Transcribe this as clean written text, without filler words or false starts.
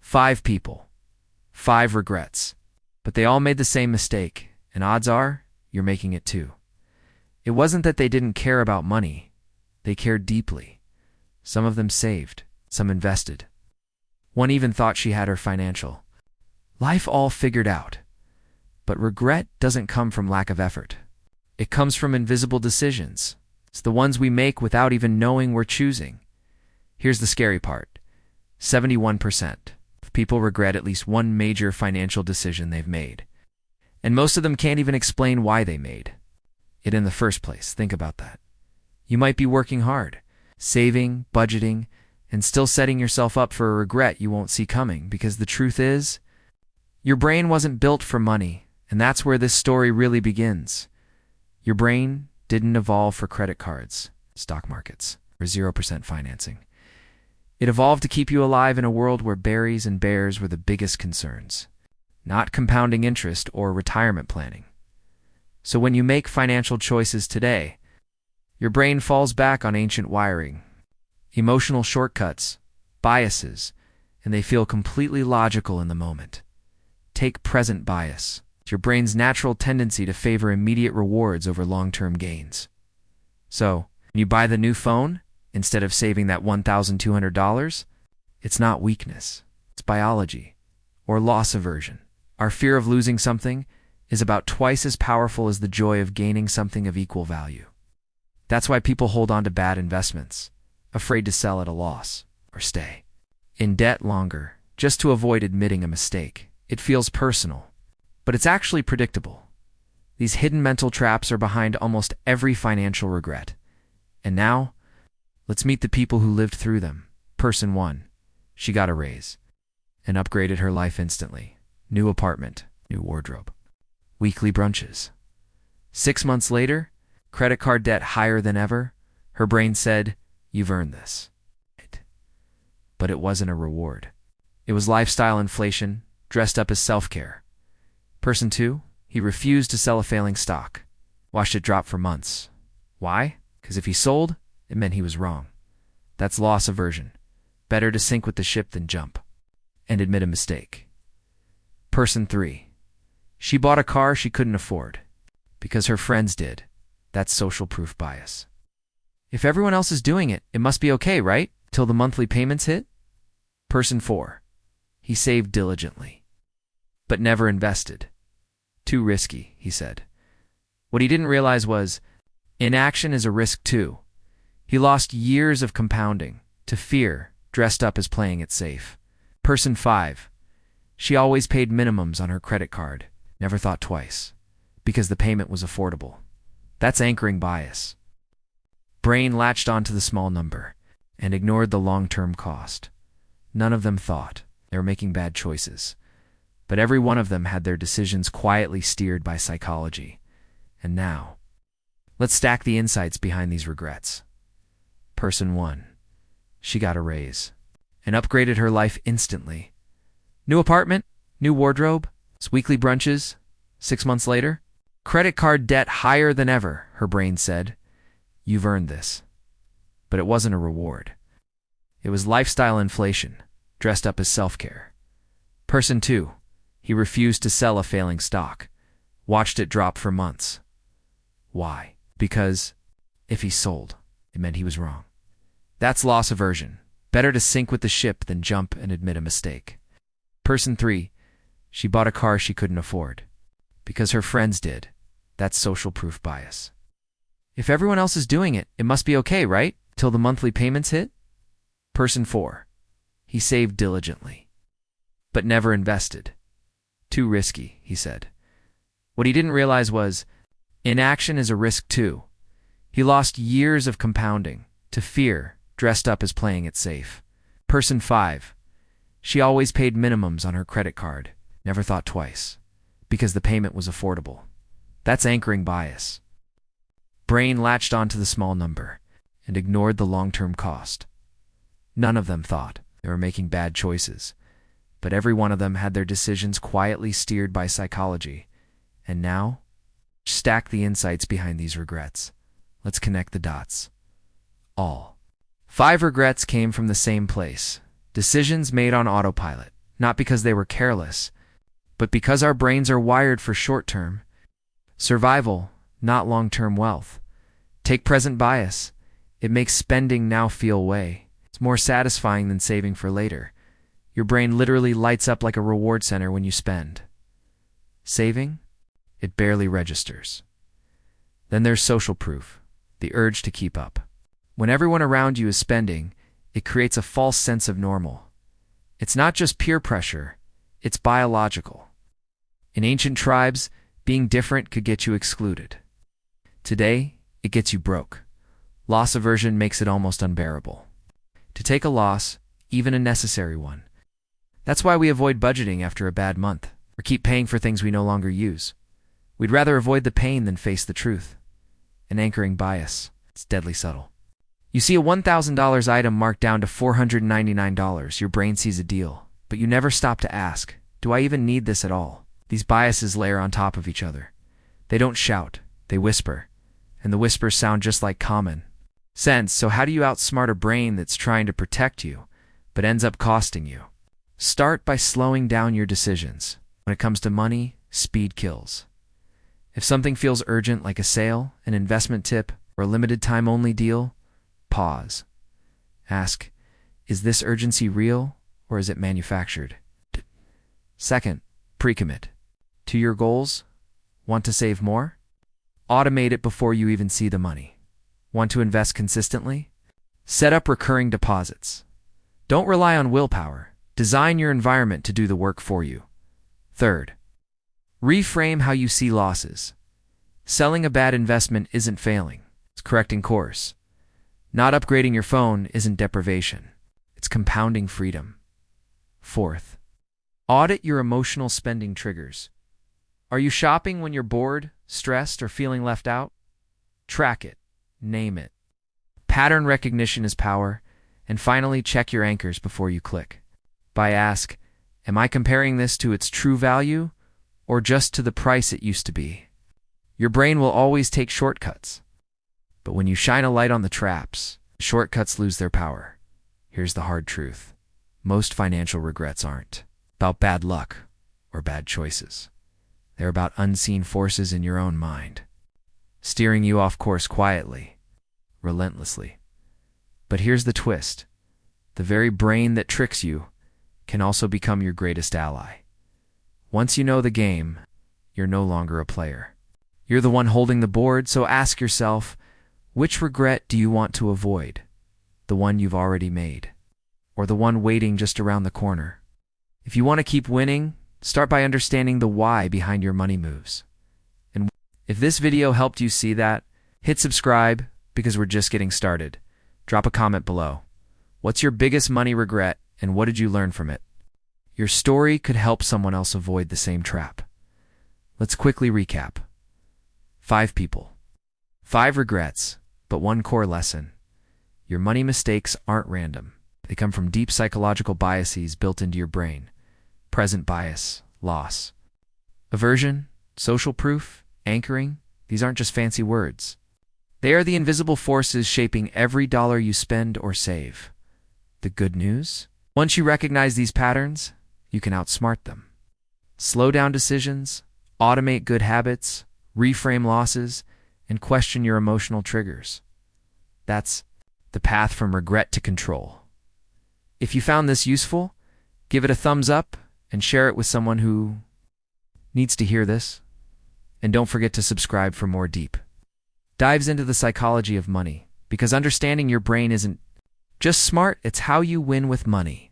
5 people, 5 regrets. But they all made the same mistake, and odds are you're making it too. It wasn't that they didn't care about money. They cared deeply. Some of them saved, some invested. One even thought she had her financial life all figured out. But regret doesn't come from lack of effort. It comes from invisible decisions. It's the ones we make without even knowing we're choosing. Here's the scary part. 71% of people regret at least one major financial decision they've made. And most of them can't even explain why they made it in the first place. Think about that. You might be working hard, saving, budgeting, and still setting yourself up for a regret you won't see coming, because the truth is, your brain wasn't built for money, and that's where this story really begins. Your brain didn't evolve for credit cards, stock markets, or 0% financing. It evolved to keep you alive in a world where berries and bears were the biggest concerns, not compounding interest or retirement planning. So when you make financial choices today, your brain falls back on ancient wiring, emotional shortcuts, biases, and they feel completely logical in the moment. Take present bias. It's your brain's natural tendency to favor immediate rewards over long-term gains. So, when you buy the new phone, instead of saving that $1,200, it's not weakness, it's biology, or loss aversion. Our fear of losing something is about twice as powerful as the joy of gaining something of equal value. That's why people hold on to bad investments, afraid to sell at a loss, or stay in debt longer, just to avoid admitting a mistake. It feels personal, but it's actually predictable. These hidden mental traps are behind almost every financial regret. And now, let's meet the people who lived through them. Person 1. She got a raise and upgraded her life instantly. New apartment, new wardrobe, weekly brunches. 6 months later, credit card debt higher than ever. Her brain said, "You've earned this." But it wasn't a reward. It was lifestyle inflation, dressed up as self-care. Person 2, he refused to sell a failing stock. Watched it drop for months. Why? Because if he sold, it meant he was wrong. That's loss aversion. Better to sink with the ship than jump and admit a mistake. Person 3, she bought a car she couldn't afford because her friends did. That's social proof bias. If everyone else is doing it, it must be okay, right? Till the monthly payments hit? Person 4, he saved diligently, but never invested. Too risky, he said. What he didn't realize was, inaction is a risk too. He lost years of compounding to fear, dressed up as playing it safe. Person 5, she always paid minimums on her credit card, never thought twice, because the payment was affordable. That's anchoring bias. Brain latched onto the small number and ignored the long-term cost. None of them thought they were making bad choices, but every one of them had their decisions quietly steered by psychology. And now, let's stack the insights behind these regrets. Person 1, she got a raise and upgraded her life instantly. New apartment, new wardrobe, weekly brunches. 6 months later, credit card debt higher than ever, her brain said. You've earned this. But it wasn't a reward. It was lifestyle inflation, dressed up as self-care. Person 2, he refused to sell a failing stock. Watched it drop for months. Why? Because if he sold, it meant he was wrong. That's loss aversion. Better to sink with the ship than jump and admit a mistake. Person 3, she bought a car she couldn't afford because her friends did. That's social proof bias. If everyone else is doing it, it must be okay, right? Till the monthly payments hit? Person 4, he saved diligently, but never invested. Too risky, he said. What he didn't realize was, inaction is a risk too. He lost years of compounding to fear, dressed up as playing it safe. Person 5, she always paid minimums on her credit card, never thought twice, because the payment was affordable. That's anchoring bias. Brain latched onto the small number and ignored the long-term cost. None of them thought they were making bad choices, but every one of them had their decisions quietly steered by psychology. And now, stack the insights behind these regrets. Let's connect the dots. All 5 regrets came from the same place. Decisions made on autopilot, not because they were careless, but because our brains are wired for short-term survival, not long-term wealth. Take present bias. It makes spending now feel way. It's more satisfying than saving for later. Your brain literally lights up like a reward center when you spend. Saving? It barely registers. Then there's social proof, the urge to keep up. When everyone around you is spending, it creates a false sense of normal. It's not just peer pressure, it's biological. In ancient tribes, being different could get you excluded. Today, it gets you broke. Loss aversion makes it almost unbearable. To take a loss, even a necessary one. That's why we avoid budgeting after a bad month, or keep paying for things we no longer use. We'd rather avoid the pain than face the truth. An anchoring bias. It's deadly subtle. You see a $1,000 item marked down to $499. Your brain sees a deal, but you never stop to ask, do I even need this at all? These biases layer on top of each other. They don't shout, they whisper, and the whispers sound just like common sense. So how do you outsmart a brain that's trying to protect you, but ends up costing you? Start by slowing down your decisions. When it comes to money, speed kills. If something feels urgent, like a sale, an investment tip, or a limited time only deal, pause. Ask, is this urgency real or is it manufactured? Second, pre-commit. To your goals? Want to save more? Automate it before you even see the money. Want to invest consistently? Set up recurring deposits. Don't rely on willpower. Design your environment to do the work for you. Third, reframe how you see losses. Selling a bad investment isn't failing. It's correcting course. Not upgrading your phone isn't deprivation. It's compounding freedom. Fourth, audit your emotional spending triggers. Are you shopping when you're bored, stressed, or feeling left out? Track it. Name it. Pattern recognition is power. And finally, check your anchors before you click. Ask, am I comparing this to its true value or just to the price it used to be? Your brain will always take shortcuts. But when you shine a light on the traps, shortcuts lose their power. Here's the hard truth. Most financial regrets aren't about bad luck or bad choices. They're about unseen forces in your own mind, steering you off course quietly, relentlessly. But here's the twist. The very brain that tricks you can also become your greatest ally. Once you know the game, you're no longer a player. You're the one holding the board, so ask yourself, which regret do you want to avoid? The one you've already made, or the one waiting just around the corner? If you want to keep winning, start by understanding the why behind your money moves. And if this video helped you see that, hit subscribe because we're just getting started. Drop a comment below. What's your biggest money regret and what did you learn from it? Your story could help someone else avoid the same trap. Let's quickly recap. 5 people. 5 regrets, but 1 core lesson. Your money mistakes aren't random. They come from deep psychological biases built into your brain. Present bias, loss. Aversion, social proof, anchoring, these aren't just fancy words. They are the invisible forces shaping every dollar you spend or save. The good news? Once you recognize these patterns, you can outsmart them. Slow down decisions, automate good habits, reframe losses, and question your emotional triggers. That's the path from regret to control. If you found this useful, give it a thumbs up and share it with someone who needs to hear this. And don't forget to subscribe for more deep dives into the psychology of money, because understanding your brain isn't just smart, it's how you win with money.